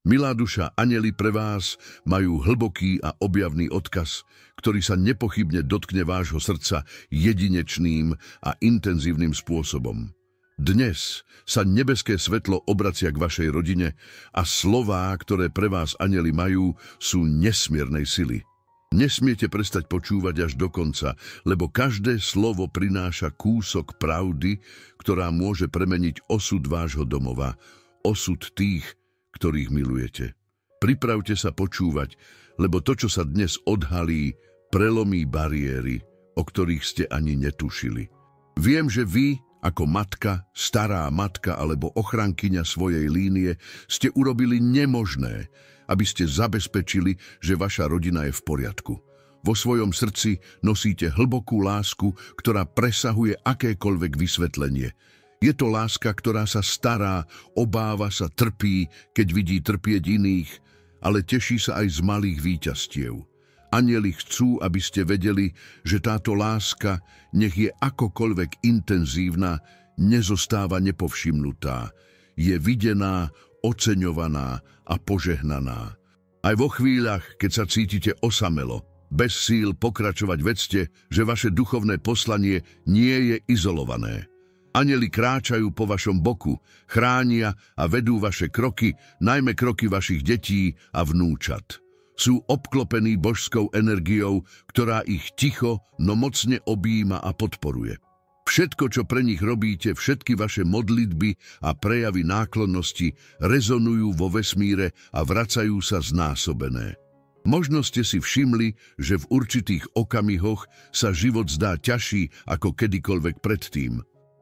Milá duša, anjeli pre vás majú hlboký a objavný odkaz, ktorý sa nepochybne dotkne vášho srdca jedinečným a intenzívnym spôsobom. Dnes sa nebeské svetlo obracia k vašej rodine a slová, ktoré pre vás anjeli majú, sú nesmiernej sily. Nesmiete prestať počúvať až do konca, lebo každé slovo prináša kúsok pravdy, ktorá môže premeniť osud vášho domova, osud tých, ktorých milujete. Pripravte sa počúvať, lebo to, čo sa dnes odhalí, prelomí bariéry, o ktorých ste ani netušili. Viem, že vy, ako matka, stará matka alebo ochrankyňa svojej línie, ste urobili nemožné, aby ste zabezpečili, že vaša rodina je v poriadku. Vo svojom srdci nosíte hlbokú lásku, ktorá presahuje akékoľvek vysvetlenie. Je to láska, ktorá sa stará, obáva sa, trpí, keď vidí trpieť iných, ale teší sa aj z malých víťazstiev. Anjeli chcú, aby ste vedeli, že táto láska, nech je akokoľvek intenzívna, nezostáva nepovšimnutá. Je videná, oceňovaná a požehnaná. Aj vo chvíľach, keď sa cítite osamelo, bez síl pokračovať, vedzte, že vaše duchovné poslanie nie je izolované. Anjeli kráčajú po vašom boku, chránia a vedú vaše kroky, najmä kroky vašich detí a vnúčat. Sú obklopení božskou energiou, ktorá ich ticho, no mocne objíma a podporuje. Všetko, čo pre nich robíte, všetky vaše modlitby a prejavy náklonnosti rezonujú vo vesmíre a vracajú sa znásobené. Možno ste si všimli, že v určitých okamihoch sa život zdá ťažší ako kedykoľvek predtým.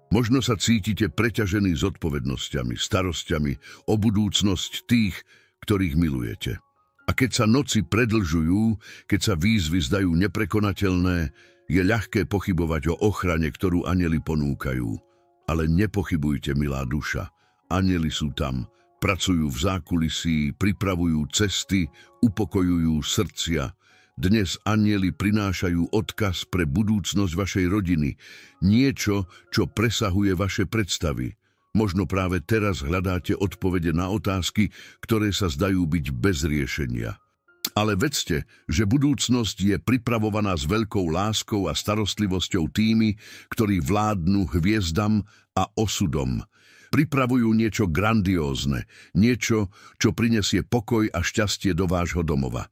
Možno sa cítite preťažení zodpovednosťami, starosťami o budúcnosť tých, ktorých milujete. A keď sa noci predlžujú, keď sa výzvy zdajú neprekonateľné, je ľahké pochybovať o ochrane, ktorú anjeli ponúkajú. Ale nepochybujte, milá duša, anjeli sú tam, pracujú v zákulisí, pripravujú cesty, upokojujú srdcia. Dnes anjeli prinášajú odkaz pre budúcnosť vašej rodiny, niečo, čo presahuje vaše predstavy. Možno práve teraz hľadáte odpovede na otázky, ktoré sa zdajú byť bez riešenia. Ale vedzte, že budúcnosť je pripravovaná s veľkou láskou a starostlivosťou tými, ktorí vládnu hviezdam a osudom. Pripravujú niečo grandiózne, niečo, čo prinesie pokoj a šťastie do vášho domova.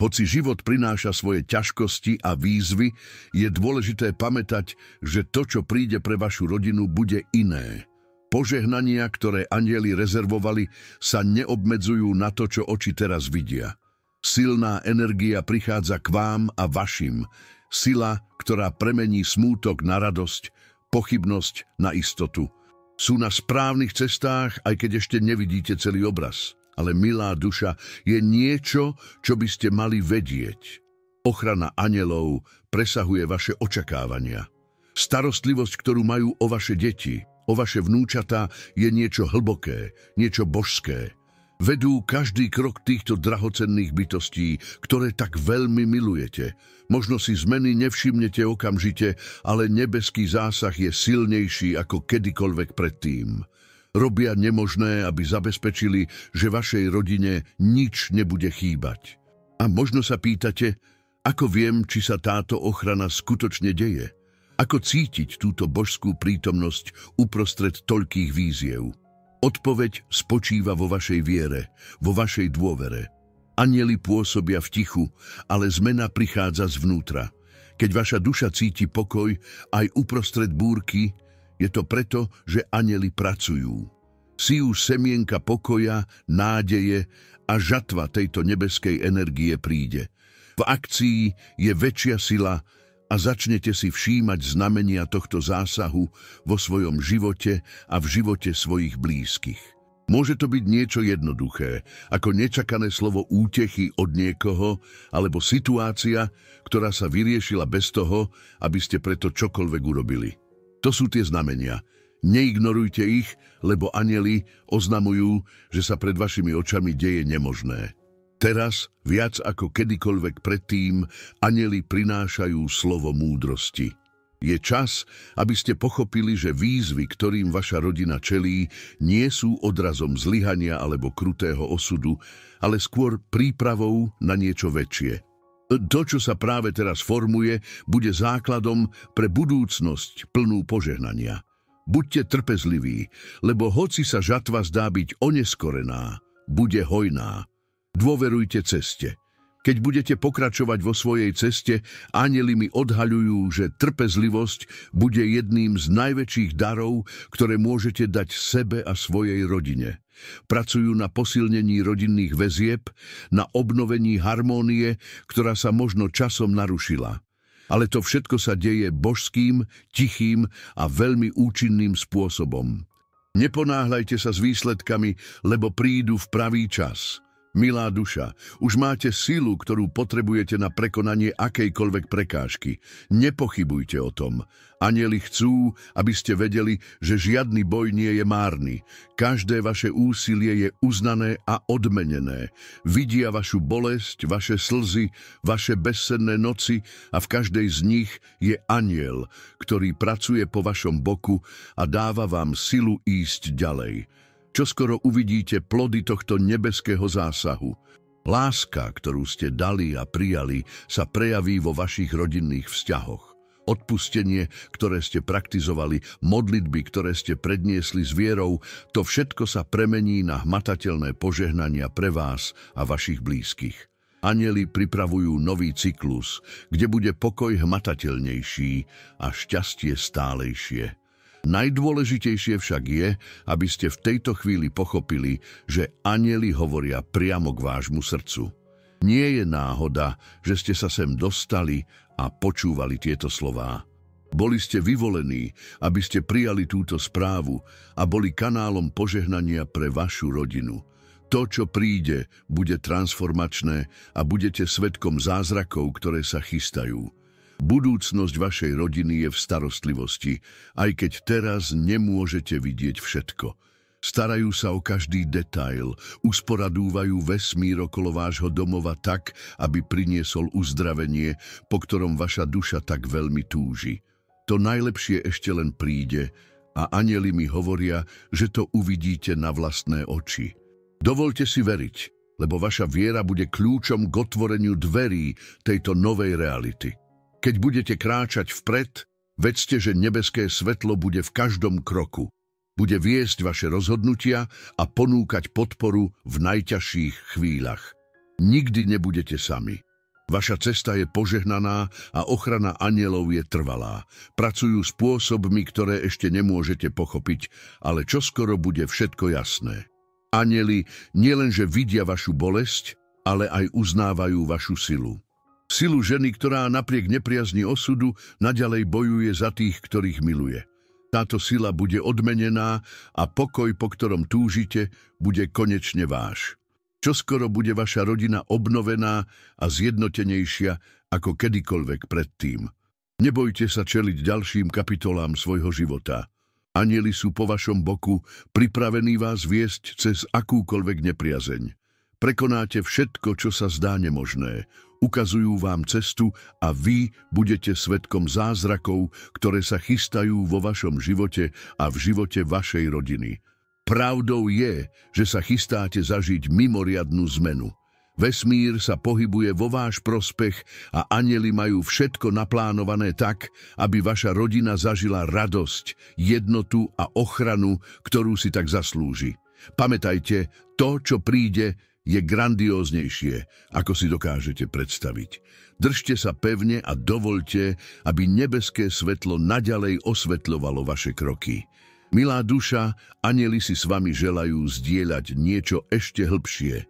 Hoci život prináša svoje ťažkosti a výzvy, je dôležité pamätať, že to, čo príde pre vašu rodinu, bude iné. Požehnania, ktoré anjeli rezervovali, sa neobmedzujú na to, čo oči teraz vidia. Silná energia prichádza k vám a vašim. Sila, ktorá premení smútok na radosť, pochybnosť na istotu. Sú na správnych cestách, aj keď ešte nevidíte celý obraz. Ale milá duša, je niečo, čo by ste mali vedieť. Ochrana anjelov presahuje vaše očakávania. Starostlivosť, ktorú majú o vaše deti, o vaše vnúčatá, je niečo hlboké, niečo božské. Vedú každý krok týchto drahocenných bytostí, ktoré tak veľmi milujete. Možno si zmeny nevšimnete okamžite, ale nebeský zásah je silnejší ako kedykoľvek predtým. Robia nemožné, aby zabezpečili, že vašej rodine nič nebude chýbať. A možno sa pýtate, ako viem, či sa táto ochrana skutočne deje? Ako cítiť túto božskú prítomnosť uprostred toľkých víziev? Odpoveď spočíva vo vašej viere, vo vašej dôvere. Anjeli pôsobia v tichu, ale zmena prichádza zvnútra. Keď vaša duša cíti pokoj aj uprostred búrky, je to preto, že anjeli pracujú. Sijú semienka pokoja, nádeje a žatva tejto nebeskej energie príde. V akcii je väčšia sila a začnete si všímať znamenia tohto zásahu vo svojom živote a v živote svojich blízkych. Môže to byť niečo jednoduché, ako nečakané slovo útechy od niekoho, alebo situácia, ktorá sa vyriešila bez toho, aby ste preto čokoľvek urobili. To sú tie znamenia. Neignorujte ich, lebo anjeli oznamujú, že sa pred vašimi očami deje nemožné. Teraz, viac ako kedykoľvek predtým, anjeli prinášajú slovo múdrosti. Je čas, aby ste pochopili, že výzvy, ktorým vaša rodina čelí, nie sú odrazom zlyhania alebo krutého osudu, ale skôr prípravou na niečo väčšie. To, čo sa práve teraz formuje, bude základom pre budúcnosť plnú požehnania. Buďte trpezliví, lebo hoci sa žatva zdá byť oneskorená, bude hojná. Dôverujte ceste. Keď budete pokračovať vo svojej ceste, anjeli mi odhaľujú, že trpezlivosť bude jedným z najväčších darov, ktoré môžete dať sebe a svojej rodine. Pracujú na posilnení rodinných väzieb, na obnovení harmónie, ktorá sa možno časom narušila. Ale to všetko sa deje božským, tichým a veľmi účinným spôsobom. Neponáhľajte sa s výsledkami, lebo prídu v pravý čas. Milá duša, už máte silu, ktorú potrebujete na prekonanie akejkoľvek prekážky. Nepochybujte o tom. Anjeli chcú, aby ste vedeli, že žiadny boj nie je márny. Každé vaše úsilie je uznané a odmenené. Vidia vašu bolesť, vaše slzy, vaše bezsenné noci a v každej z nich je anjel, ktorý pracuje po vašom boku a dáva vám silu ísť ďalej. Čoskoro uvidíte plody tohto nebeského zásahu. Láska, ktorú ste dali a prijali, sa prejaví vo vašich rodinných vzťahoch. Odpustenie, ktoré ste praktizovali, modlitby, ktoré ste predniesli s vierou, to všetko sa premení na hmatateľné požehnania pre vás a vašich blízkych. Anjeli pripravujú nový cyklus, kde bude pokoj hmatateľnejší a šťastie stálejšie. Najdôležitejšie však je, aby ste v tejto chvíli pochopili, že anjeli hovoria priamo k vášmu srdcu. Nie je náhoda, že ste sa sem dostali a počúvali tieto slová. Boli ste vyvolení, aby ste prijali túto správu a boli kanálom požehnania pre vašu rodinu. To, čo príde, bude transformačné a budete svedkom zázrakov, ktoré sa chystajú. Budúcnosť vašej rodiny je v starostlivosti, aj keď teraz nemôžete vidieť všetko. Starajú sa o každý detail, usporadúvajú vesmír okolo vášho domova tak, aby priniesol uzdravenie, po ktorom vaša duša tak veľmi túži. To najlepšie ešte len príde a anjeli mi hovoria, že to uvidíte na vlastné oči. Dovoľte si veriť, lebo vaša viera bude kľúčom k otvoreniu dverí tejto novej reality. Keď budete kráčať vpred, vedzte, že nebeské svetlo bude v každom kroku. Bude viesť vaše rozhodnutia a ponúkať podporu v najťažších chvíľach. Nikdy nebudete sami. Vaša cesta je požehnaná a ochrana anjelov je trvalá. Pracujú spôsobmi, ktoré ešte nemôžete pochopiť, ale čoskoro bude všetko jasné. Anjeli nielenže vidia vašu bolesť, ale aj uznávajú vašu silu. Silu ženy, ktorá napriek nepriazni osudu naďalej bojuje za tých, ktorých miluje. Táto sila bude odmenená a pokoj, po ktorom túžite, bude konečne váš. Čoskoro bude vaša rodina obnovená a zjednotenejšia ako kedykoľvek predtým. Nebojte sa čeliť ďalším kapitolám svojho života. Anjeli sú po vašom boku, pripravení vás viesť cez akúkoľvek nepriazeň. Prekonáte všetko, čo sa zdá nemožné. Ukazujú vám cestu a vy budete svedkom zázrakov, ktoré sa chystajú vo vašom živote a v živote vašej rodiny. Pravdou je, že sa chystáte zažiť mimoriadnu zmenu. Vesmír sa pohybuje vo váš prospech a anjeli majú všetko naplánované tak, aby vaša rodina zažila radosť, jednotu a ochranu, ktorú si tak zaslúži. Pamätajte, to, čo príde, je grandióznejšie, ako si dokážete predstaviť. Držte sa pevne a dovoľte, aby nebeské svetlo naďalej osvetľovalo vaše kroky. Milá duša, anjeli si s vami želajú zdieľať niečo ešte hlbšie.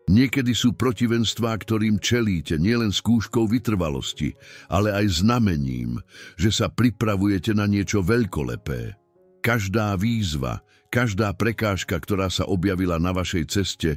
Niekedy sú protivenstvá, ktorým čelíte nielen skúškou vytrvalosti, ale aj znamením, že sa pripravujete na niečo veľkolepé. Každá výzva, každá prekážka, ktorá sa objavila na vašej ceste,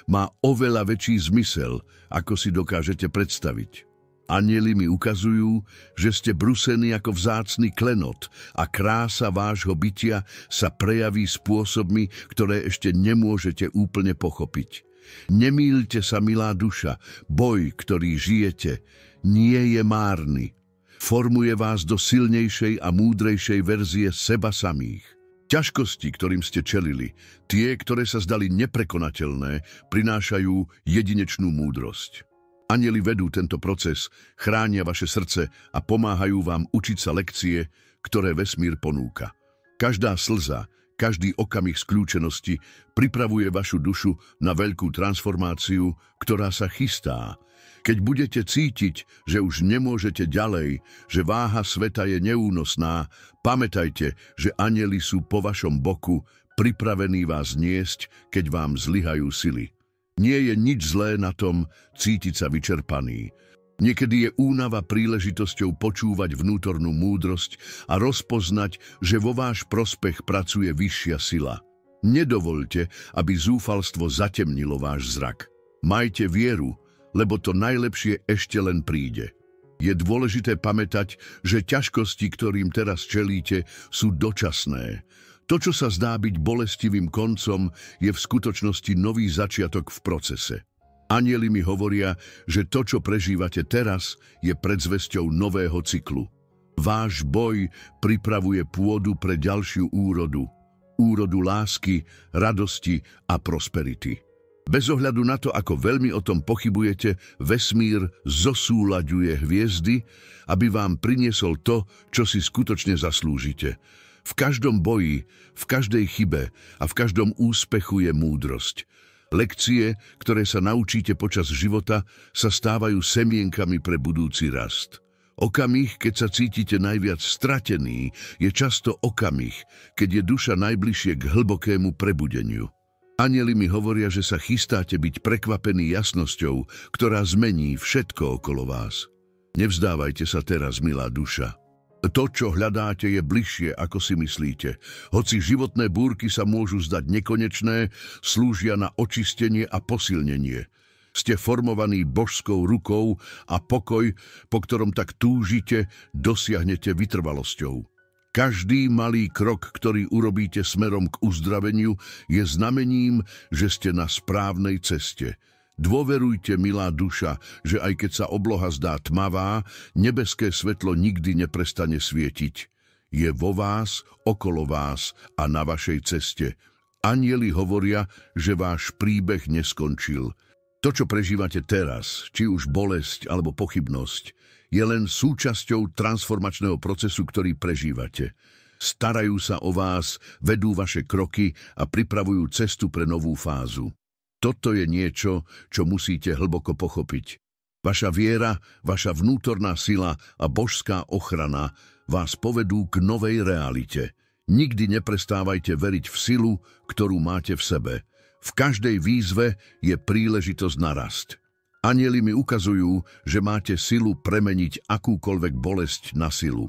má oveľa väčší zmysel, ako si dokážete predstaviť. Anjeli mi ukazujú, že ste brusení ako vzácny klenot a krása vášho bytia sa prejaví spôsobmi, ktoré ešte nemôžete úplne pochopiť. Nemýlte sa, milá duša, boj, ktorý žijete, nie je márny. Formuje vás do silnejšej a múdrejšej verzie seba samých. Ťažkosti, ktorým ste čelili, tie, ktoré sa zdali neprekonateľné, prinášajú jedinečnú múdrosť. Anjeli vedú tento proces, chránia vaše srdce a pomáhajú vám učiť sa lekcie, ktoré vesmír ponúka. Každá slza, každý okamih skľúčenosti pripravuje vašu dušu na veľkú transformáciu, ktorá sa chystá. Keď budete cítiť, že už nemôžete ďalej, že váha sveta je neúnosná, pamätajte, že anjeli sú po vašom boku, pripravení vás niesť, keď vám zlyhajú sily. Nie je nič zlé na tom cítiť sa vyčerpaný. Niekedy je únava príležitosťou počúvať vnútornú múdrosť a rozpoznať, že vo váš prospech pracuje vyššia sila. Nedovoľte, aby zúfalstvo zatemnilo váš zrak. Majte vieru, lebo to najlepšie ešte len príde. Je dôležité pamätať, že ťažkosti, ktorým teraz čelíte, sú dočasné. To, čo sa zdá byť bolestivým koncom, je v skutočnosti nový začiatok v procese. Anjeli mi hovoria, že to, čo prežívate teraz, je predzvesťou nového cyklu. Váš boj pripravuje pôdu pre ďalšiu úrodu. Úrodu lásky, radosti a prosperity. Bez ohľadu na to, ako veľmi o tom pochybujete, vesmír zosúľaďuje hviezdy, aby vám priniesol to, čo si skutočne zaslúžite. V každom boji, v každej chybe a v každom úspechu je múdrosť. Lekcie, ktoré sa naučíte počas života, sa stávajú semienkami pre budúci rast. Okamih, keď sa cítite najviac stratený, je často okamih, keď je duša najbližšie k hlbokému prebudeniu. Anjeli mi hovoria, že sa chystáte byť prekvapený jasnosťou, ktorá zmení všetko okolo vás. Nevzdávajte sa teraz, milá duša. To, čo hľadáte, je bližšie, ako si myslíte. Hoci životné búrky sa môžu zdať nekonečné, slúžia na očistenie a posilnenie. Ste formovaní božskou rukou a pokoj, po ktorom tak túžite, dosiahnete vytrvalosťou. Každý malý krok, ktorý urobíte smerom k uzdraveniu, je znamením, že ste na správnej ceste. Dôverujte, milá duša, že aj keď sa obloha zdá tmavá, nebeské svetlo nikdy neprestane svietiť. Je vo vás, okolo vás a na vašej ceste. Anjeli hovoria, že váš príbeh neskončil. To, čo prežívate teraz, či už bolesť alebo pochybnosť, je len súčasťou transformačného procesu, ktorý prežívate. Starajú sa o vás, vedú vaše kroky a pripravujú cestu pre novú fázu. Toto je niečo, čo musíte hlboko pochopiť. Vaša viera, vaša vnútorná sila a božská ochrana vás povedú k novej realite. Nikdy neprestávajte veriť v silu, ktorú máte v sebe. V každej výzve je príležitosť na rast. Anjeli mi ukazujú, že máte silu premeniť akúkoľvek bolesť na silu.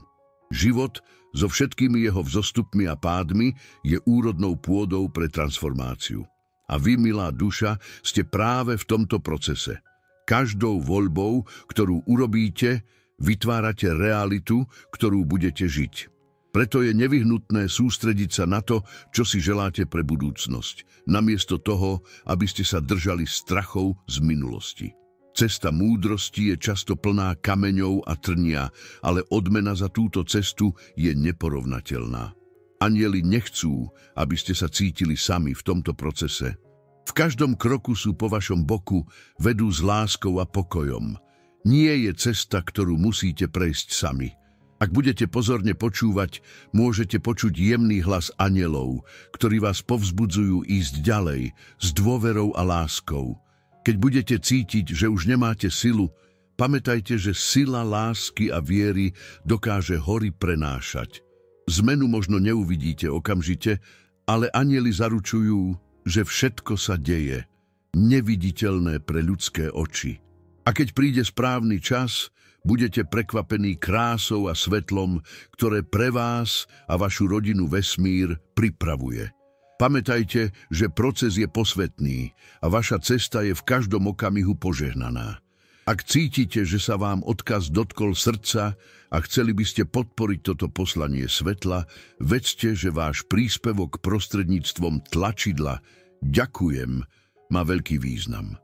Život so všetkými jeho vzostupmi a pádmi je úrodnou pôdou pre transformáciu. A vy, milá duša, ste práve v tomto procese. Každou voľbou, ktorú urobíte, vytvárate realitu, ktorú budete žiť. Preto je nevyhnutné sústrediť sa na to, čo si želáte pre budúcnosť, namiesto toho, aby ste sa držali strachov z minulosti. Cesta múdrosti je často plná kameňov a trnia, ale odmena za túto cestu je neporovnateľná. Anjeli nechcú, aby ste sa cítili sami v tomto procese. V každom kroku sú po vašom boku, vedú s láskou a pokojom. Nie je cesta, ktorú musíte prejsť sami. Ak budete pozorne počúvať, môžete počuť jemný hlas anjelov, ktorí vás povzbudzujú ísť ďalej s dôverou a láskou. Keď budete cítiť, že už nemáte silu, pamätajte, že sila lásky a viery dokáže hory prenášať. Zmenu možno neuvidíte okamžite, ale anjeli zaručujú, že všetko sa deje, neviditeľné pre ľudské oči. A keď príde správny čas, budete prekvapení krásou a svetlom, ktoré pre vás a vašu rodinu vesmír pripravuje. Pamätajte, že proces je posvätný a vaša cesta je v každom okamihu požehnaná. Ak cítite, že sa vám odkaz dotkol srdca a chceli by ste podporiť toto poslanie svetla, vedzte, že váš príspevok prostredníctvom tlačidla "Ďakujem" má veľký význam.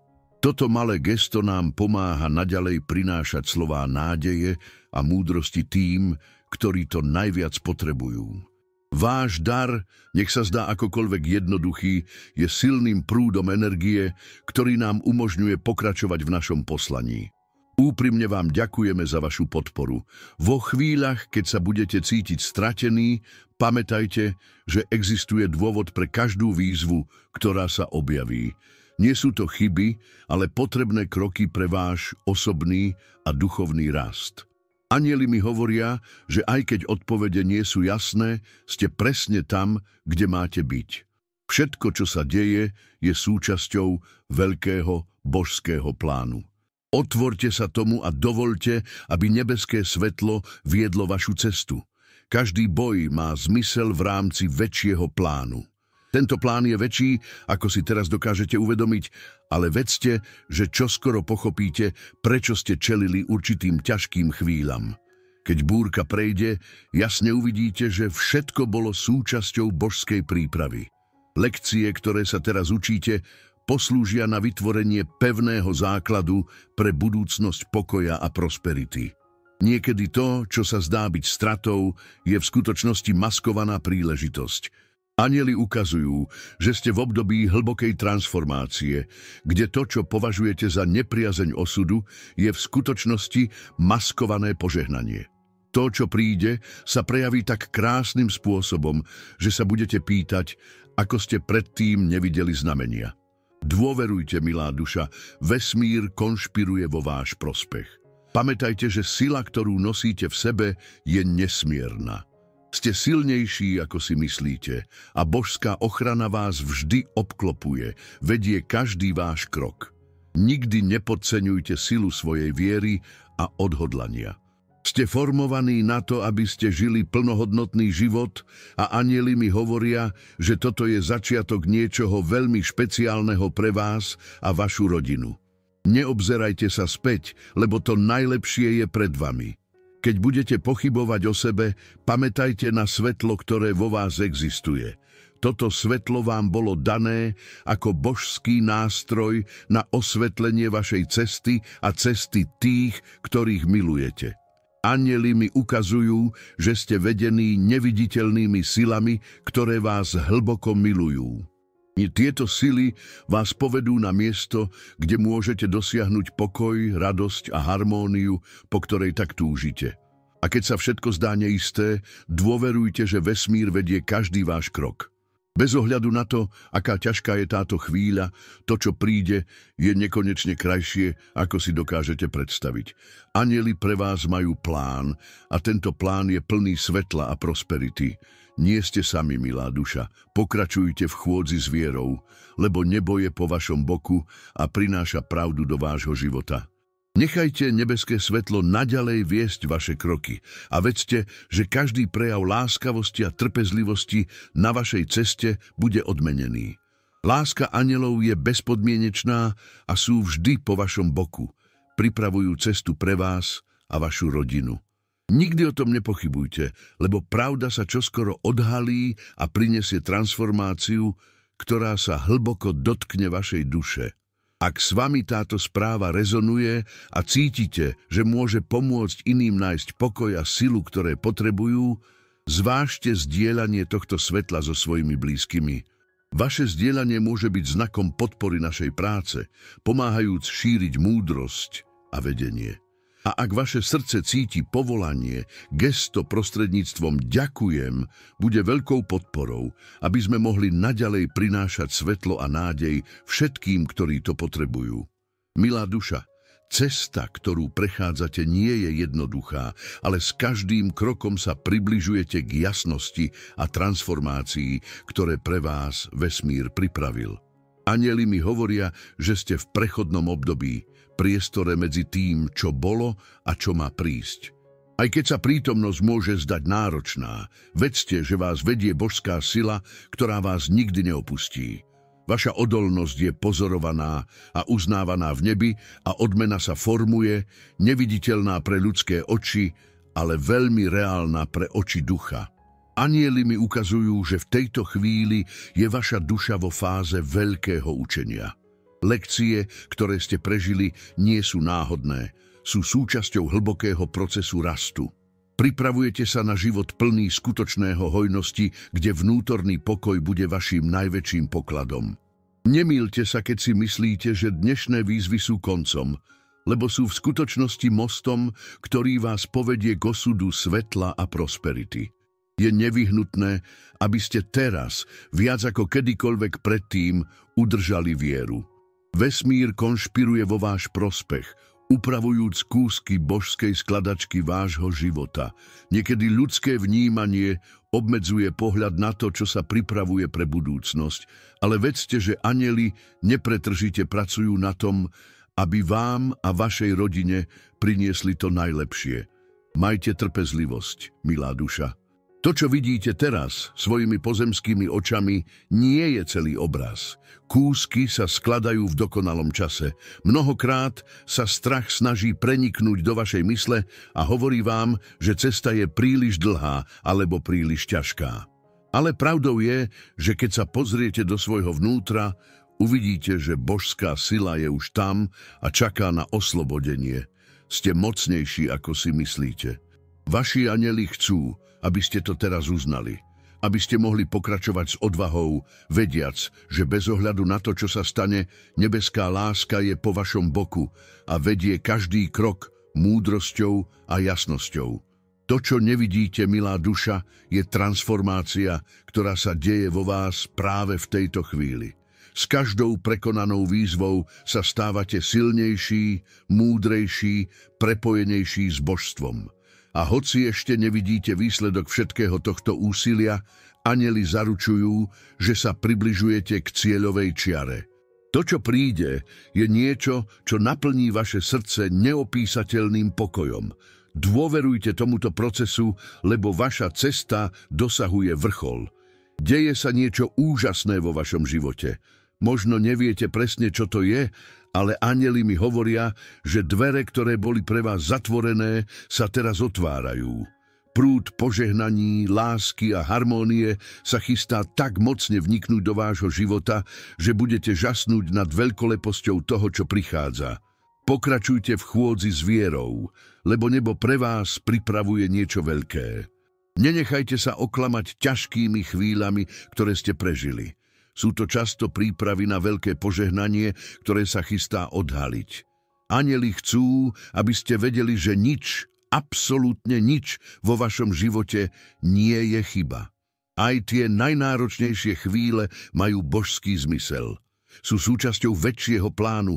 Toto malé gesto nám pomáha naďalej prinášať slová nádeje a múdrosti tým, ktorí to najviac potrebujú. Váš dar, nech sa zdá akokoľvek jednoduchý, je silným prúdom energie, ktorý nám umožňuje pokračovať v našom poslaní. Úprimne vám ďakujeme za vašu podporu. Vo chvíľach, keď sa budete cítiť stratení, pamätajte, že existuje dôvod pre každú výzvu, ktorá sa objaví. Nie sú to chyby, ale potrebné kroky pre váš osobný a duchovný rast. Anjeli mi hovoria, že aj keď odpovede nie sú jasné, ste presne tam, kde máte byť. Všetko, čo sa deje, je súčasťou veľkého božského plánu. Otvorte sa tomu a dovoľte, aby nebeské svetlo viedlo vašu cestu. Každý boj má zmysel v rámci väčšieho plánu. Tento plán je väčší, ako si teraz dokážete uvedomiť, ale vedzte, že čoskoro pochopíte, prečo ste čelili určitým ťažkým chvíľam. Keď búrka prejde, jasne uvidíte, že všetko bolo súčasťou božskej prípravy. Lekcie, ktoré sa teraz učíte, poslúžia na vytvorenie pevného základu pre budúcnosť pokoja a prosperity. Niekedy to, čo sa zdá byť stratou, je v skutočnosti maskovaná príležitosť. Anjeli ukazujú, že ste v období hlbokej transformácie, kde to, čo považujete za nepriazeň osudu, je v skutočnosti maskované požehnanie. To, čo príde, sa prejaví tak krásnym spôsobom, že sa budete pýtať, ako ste predtým nevideli znamenia. Dôverujte, milá duša, vesmír konšpiruje vo váš prospech. Pamätajte, že sila, ktorú nosíte v sebe, je nesmierna. Ste silnejší, ako si myslíte, a božská ochrana vás vždy obklopuje, vedie každý váš krok. Nikdy nepodceňujte silu svojej viery a odhodlania. Ste formovaní na to, aby ste žili plnohodnotný život a anjeli mi hovoria, že toto je začiatok niečoho veľmi špeciálneho pre vás a vašu rodinu. Neobzerajte sa späť, lebo to najlepšie je pred vami. Keď budete pochybovať o sebe, pamätajte na svetlo, ktoré vo vás existuje. Toto svetlo vám bolo dané ako božský nástroj na osvetlenie vašej cesty a cesty tých, ktorých milujete. Anjeli mi ukazujú, že ste vedení neviditeľnými silami, ktoré vás hlboko milujú. Tieto sily vás povedú na miesto, kde môžete dosiahnuť pokoj, radosť a harmóniu, po ktorej tak túžite. A keď sa všetko zdá neisté, dôverujte, že vesmír vedie každý váš krok. Bez ohľadu na to, aká ťažká je táto chvíľa, to, čo príde, je nekonečne krajšie, ako si dokážete predstaviť. Anjeli pre vás majú plán a tento plán je plný svetla a prosperity. Nie ste sami, milá duša, pokračujte v chôdzi s vierou, lebo nebo je po vašom boku a prináša pravdu do vášho života. Nechajte nebeské svetlo naďalej viesť vaše kroky a vedzte, že každý prejav láskavosti a trpezlivosti na vašej ceste bude odmenený. Láska anjelov je bezpodmienečná a sú vždy po vašom boku. Pripravujú cestu pre vás a vašu rodinu. Nikdy o tom nepochybujte, lebo pravda sa čoskoro odhalí a prinesie transformáciu, ktorá sa hlboko dotkne vašej duše. Ak s vami táto správa rezonuje a cítite, že môže pomôcť iným nájsť pokoj a silu, ktoré potrebujú, zvážte zdieľanie tohto svetla so svojimi blízkymi. Vaše zdieľanie môže byť znakom podpory našej práce, pomáhajúc šíriť múdrosť a vedenie. A ak vaše srdce cíti povolanie, gesto prostredníctvom ďakujem bude veľkou podporou, aby sme mohli naďalej prinášať svetlo a nádej všetkým, ktorí to potrebujú. Milá duša, cesta, ktorú prechádzate, nie je jednoduchá, ale s každým krokom sa približujete k jasnosti a transformácii, ktoré pre vás vesmír pripravil. Anjeli mi hovoria, že ste v prechodnom období, priestore medzi tým, čo bolo a čo má prísť. Aj keď sa prítomnosť môže zdať náročná, vedzte, že vás vedie božská sila, ktorá vás nikdy neopustí. Vaša odolnosť je pozorovaná a uznávaná v nebi a odmena sa formuje, neviditeľná pre ľudské oči, ale veľmi reálna pre oči ducha. Anjeli mi ukazujú, že v tejto chvíli je vaša duša vo fáze veľkého učenia. Lekcie, ktoré ste prežili, nie sú náhodné. Sú súčasťou hlbokého procesu rastu. Pripravujete sa na život plný skutočného hojnosti, kde vnútorný pokoj bude vaším najväčším pokladom. Nemýlte sa, keď si myslíte, že dnešné výzvy sú koncom, lebo sú v skutočnosti mostom, ktorý vás povedie k osudu svetla a prosperity. Je nevyhnutné, aby ste teraz, viac ako kedykoľvek predtým, udržali vieru. Vesmír konšpiruje vo váš prospech, upravujúc kúsky božskej skladačky vášho života. Niekedy ľudské vnímanie obmedzuje pohľad na to, čo sa pripravuje pre budúcnosť, ale vedzte, že anjeli nepretržite pracujú na tom, aby vám a vašej rodine priniesli to najlepšie. Majte trpezlivosť, milá duša. To, čo vidíte teraz svojimi pozemskými očami, nie je celý obraz. Kúsky sa skladajú v dokonalom čase. Mnohokrát sa strach snaží preniknúť do vašej mysle a hovorí vám, že cesta je príliš dlhá alebo príliš ťažká. Ale pravdou je, že keď sa pozriete do svojho vnútra, uvidíte, že božská sila je už tam a čaká na oslobodenie. Ste mocnejší, ako si myslíte. Vaši anjeli chcú, aby ste to teraz uznali, aby ste mohli pokračovať s odvahou, vediac, že bez ohľadu na to, čo sa stane, nebeská láska je po vašom boku a vedie každý krok múdrosťou a jasnosťou. To, čo nevidíte, milá duša, je transformácia, ktorá sa deje vo vás práve v tejto chvíli. S každou prekonanou výzvou sa stávate silnejší, múdrejší, prepojenejší s božstvom. A hoci ešte nevidíte výsledok všetkého tohto úsilia, anjeli zaručujú, že sa približujete k cieľovej čiare. To, čo príde, je niečo, čo naplní vaše srdce neopísateľným pokojom. Dôverujte tomuto procesu, lebo vaša cesta dosahuje vrchol. Deje sa niečo úžasné vo vašom živote. Možno neviete presne, čo to je, ale anjeli mi hovoria, že dvere, ktoré boli pre vás zatvorené, sa teraz otvárajú. Prúd požehnaní, lásky a harmónie sa chystá tak mocne vniknúť do vášho života, že budete žasnúť nad veľkoleposťou toho, čo prichádza. Pokračujte v chôdzi s vierou, lebo nebo pre vás pripravuje niečo veľké. Nenechajte sa oklamať ťažkými chvíľami, ktoré ste prežili. Sú to často prípravy na veľké požehnanie, ktoré sa chystá odhaliť. Anjeli chcú, aby ste vedeli, že nič, absolútne nič vo vašom živote nie je chyba. Aj tie najnáročnejšie chvíle majú božský zmysel. Sú súčasťou väčšieho plánu,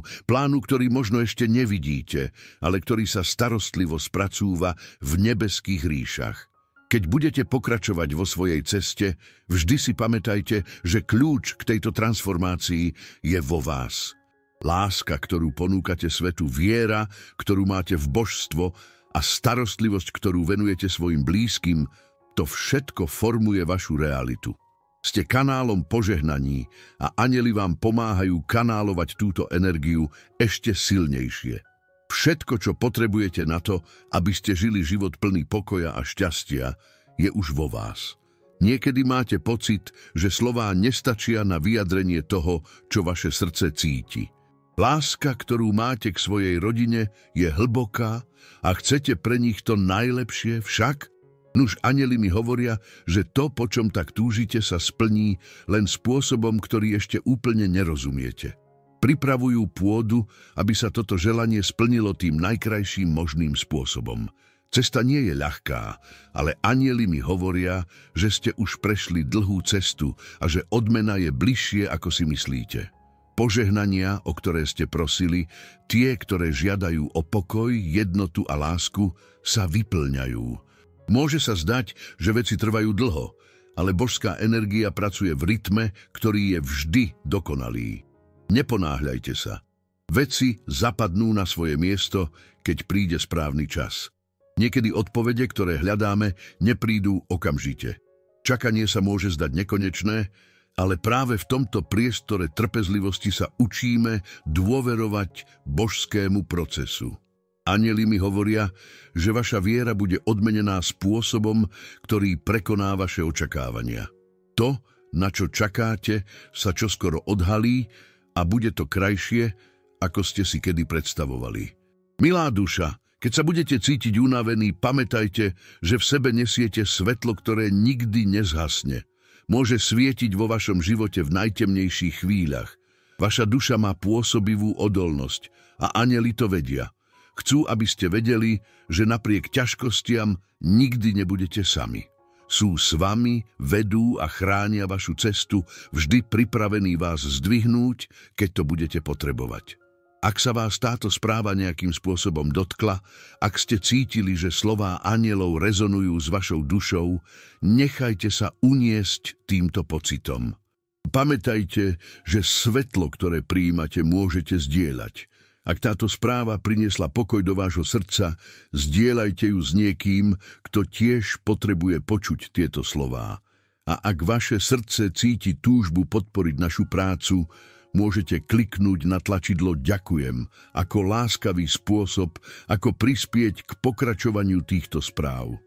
ktorý možno ešte nevidíte, ale ktorý sa starostlivo spracúva v nebeských ríšach. Keď budete pokračovať vo svojej ceste, vždy si pamätajte, že kľúč k tejto transformácii je vo vás. Láska, ktorú ponúkate svetu, viera, ktorú máte v božstvo a starostlivosť, ktorú venujete svojim blízkym, to všetko formuje vašu realitu. Ste kanálom požehnaní a anjeli vám pomáhajú kanálovať túto energiu ešte silnejšie. Všetko, čo potrebujete na to, aby ste žili život plný pokoja a šťastia, je už vo vás. Niekedy máte pocit, že slová nestačia na vyjadrenie toho, čo vaše srdce cíti. Láska, ktorú máte k svojej rodine, je hlboká a chcete pre nich to najlepšie, však? Nuž anjeli mi hovoria, že to, po čom tak túžite, sa splní len spôsobom, ktorý ešte úplne nerozumiete. Pripravujú pôdu, aby sa toto želanie splnilo tým najkrajším možným spôsobom. Cesta nie je ľahká, ale anjeli mi hovoria, že ste už prešli dlhú cestu a že odmena je bližšie, ako si myslíte. Požehnania, o ktoré ste prosili, tie, ktoré žiadajú o pokoj, jednotu a lásku, sa vyplňajú. Môže sa zdať, že veci trvajú dlho, ale božská energia pracuje v rytme, ktorý je vždy dokonalý. Neponáhľajte sa. Veci zapadnú na svoje miesto, keď príde správny čas. Niekedy odpovede, ktoré hľadáme, neprídu okamžite. Čakanie sa môže zdať nekonečné, ale práve v tomto priestore trpezlivosti sa učíme dôverovať božskému procesu. Anjeli mi hovoria, že vaša viera bude odmenená spôsobom, ktorý prekoná vaše očakávania. To, na čo čakáte, sa čoskoro odhalí a bude to krajšie, ako ste si kedy predstavovali. Milá duša, keď sa budete cítiť unavený, pamätajte, že v sebe nesiete svetlo, ktoré nikdy nezhasne. Môže svietiť vo vašom živote v najtemnejších chvíľach. Vaša duša má pôsobivú odolnosť a anjeli to vedia. Chcú, aby ste vedeli, že napriek ťažkostiam nikdy nebudete sami. Sú s vami, vedú a chránia vašu cestu, vždy pripravení vás zdvihnúť, keď to budete potrebovať. Ak sa vás táto správa nejakým spôsobom dotkla, ak ste cítili, že slová anjelov rezonujú s vašou dušou, nechajte sa uniesť týmto pocitom. Pamätajte, že svetlo, ktoré prijímate, môžete zdieľať. Ak táto správa priniesla pokoj do vášho srdca, zdieľajte ju s niekým, kto tiež potrebuje počuť tieto slová. A ak vaše srdce cíti túžbu podporiť našu prácu, môžete kliknúť na tlačidlo Ďakujem ako láskavý spôsob, ako prispieť k pokračovaniu týchto správ.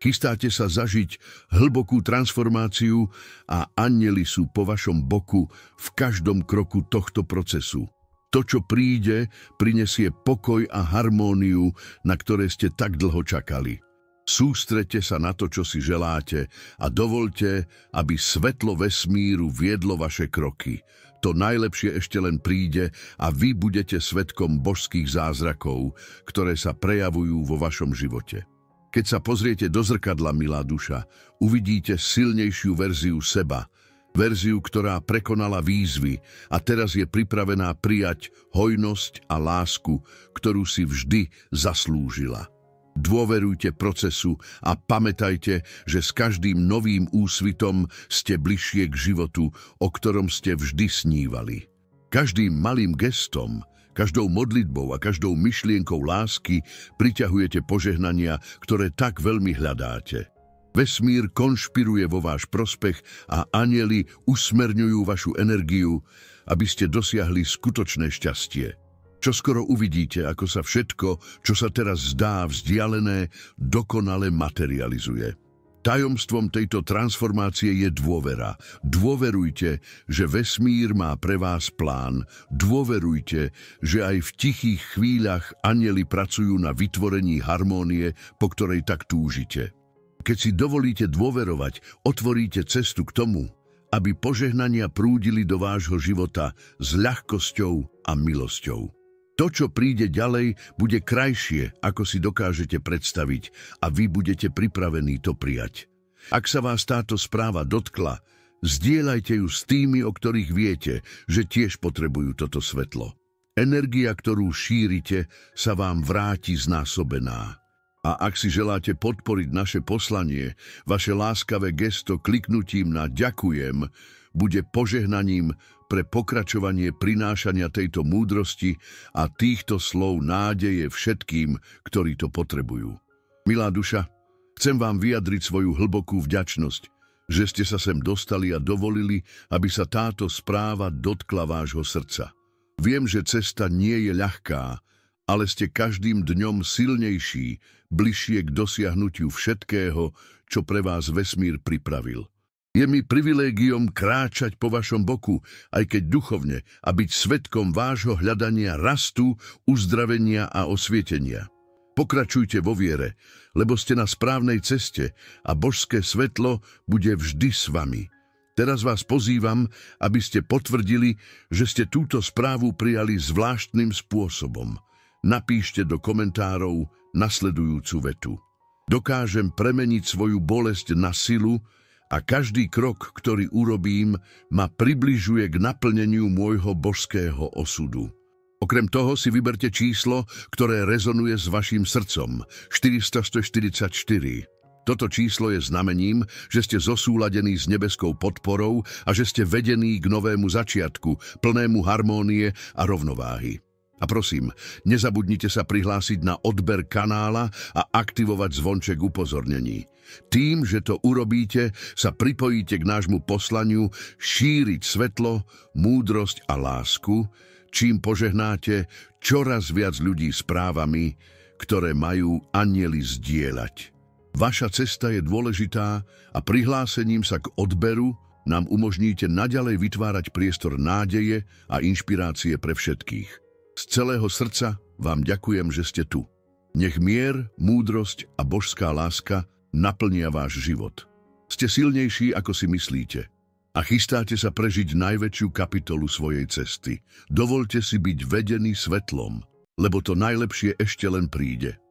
Chystáte sa zažiť hlbokú transformáciu a anjeli sú po vašom boku v každom kroku tohto procesu. To, čo príde, prinesie pokoj a harmóniu, na ktoré ste tak dlho čakali. Sústrete sa na to, čo si želáte a dovoľte, aby svetlo vesmíru viedlo vaše kroky. To najlepšie ešte len príde a vy budete svedkom božských zázrakov, ktoré sa prejavujú vo vašom živote. Keď sa pozriete do zrkadla, milá duša, uvidíte silnejšiu verziu seba, verziu, ktorá prekonala výzvy a teraz je pripravená prijať hojnosť a lásku, ktorú si vždy zaslúžila. Dôverujte procesu a pamätajte, že s každým novým úsvitom ste bližšie k životu, o ktorom ste vždy snívali. Každým malým gestom, každou modlitbou a každou myšlienkou lásky priťahujete požehnania, ktoré tak veľmi hľadáte. Vesmír konšpiruje vo váš prospech a anjeli usmerňujú vašu energiu, aby ste dosiahli skutočné šťastie. Čoskoro uvidíte, ako sa všetko, čo sa teraz zdá vzdialené, dokonale materializuje. Tajomstvom tejto transformácie je dôvera. Dôverujte, že vesmír má pre vás plán. Dôverujte, že aj v tichých chvíľach anjeli pracujú na vytvorení harmónie, po ktorej tak túžite. Keď si dovolíte dôverovať, otvoríte cestu k tomu, aby požehnania prúdili do vášho života s ľahkosťou a milosťou. To, čo príde ďalej, bude krajšie, ako si dokážete predstaviť a vy budete pripravení to prijať. Ak sa vás táto správa dotkla, zdieľajte ju s tými, o ktorých viete, že tiež potrebujú toto svetlo. Energia, ktorú šírite, sa vám vráti znásobená. A ak si želáte podporiť naše poslanie, vaše láskavé gesto kliknutím na Ďakujem bude požehnaním pre pokračovanie prinášania tejto múdrosti a týchto slov nádeje všetkým, ktorí to potrebujú. Milá duša, chcem vám vyjadriť svoju hlbokú vďačnosť, že ste sa sem dostali a dovolili, aby sa táto správa dotkla vášho srdca. Viem, že cesta nie je ľahká, ale ste každým dňom silnejší, bližšie k dosiahnutiu všetkého, čo pre vás vesmír pripravil. Je mi privilégiom kráčať po vašom boku, aj keď duchovne, a byť svedkom vášho hľadania rastu, uzdravenia a osvietenia. Pokračujte vo viere, lebo ste na správnej ceste a božské svetlo bude vždy s vami. Teraz vás pozývam, aby ste potvrdili, že ste túto správu prijali zvláštnym spôsobom. Napíšte do komentárov nasledujúcu vetu. Dokážem premeniť svoju bolesť na silu a každý krok, ktorý urobím, ma približuje k naplneniu môjho božského osudu. Okrem toho si vyberte číslo, ktoré rezonuje s vašim srdcom, 444. Toto číslo je znamením, že ste zosúladení s nebeskou podporou a že ste vedení k novému začiatku, plnému harmónie a rovnováhy. A prosím, nezabudnite sa prihlásiť na odber kanála a aktivovať zvonček upozornení. Tým, že to urobíte, sa pripojíte k nášmu poslaniu šíriť svetlo, múdrosť a lásku, čím požehnáte čoraz viac ľudí správami, ktoré majú anjeli zdieľať. Vaša cesta je dôležitá a prihlásením sa k odberu nám umožníte naďalej vytvárať priestor nádeje a inšpirácie pre všetkých. Z celého srdca vám ďakujem, že ste tu. Nech mier, múdrosť a božská láska naplnia váš život. Ste silnejší, ako si myslíte. A chystáte sa prežiť najväčšiu kapitolu svojej cesty. Dovoľte si byť vedený svetlom, lebo to najlepšie ešte len príde.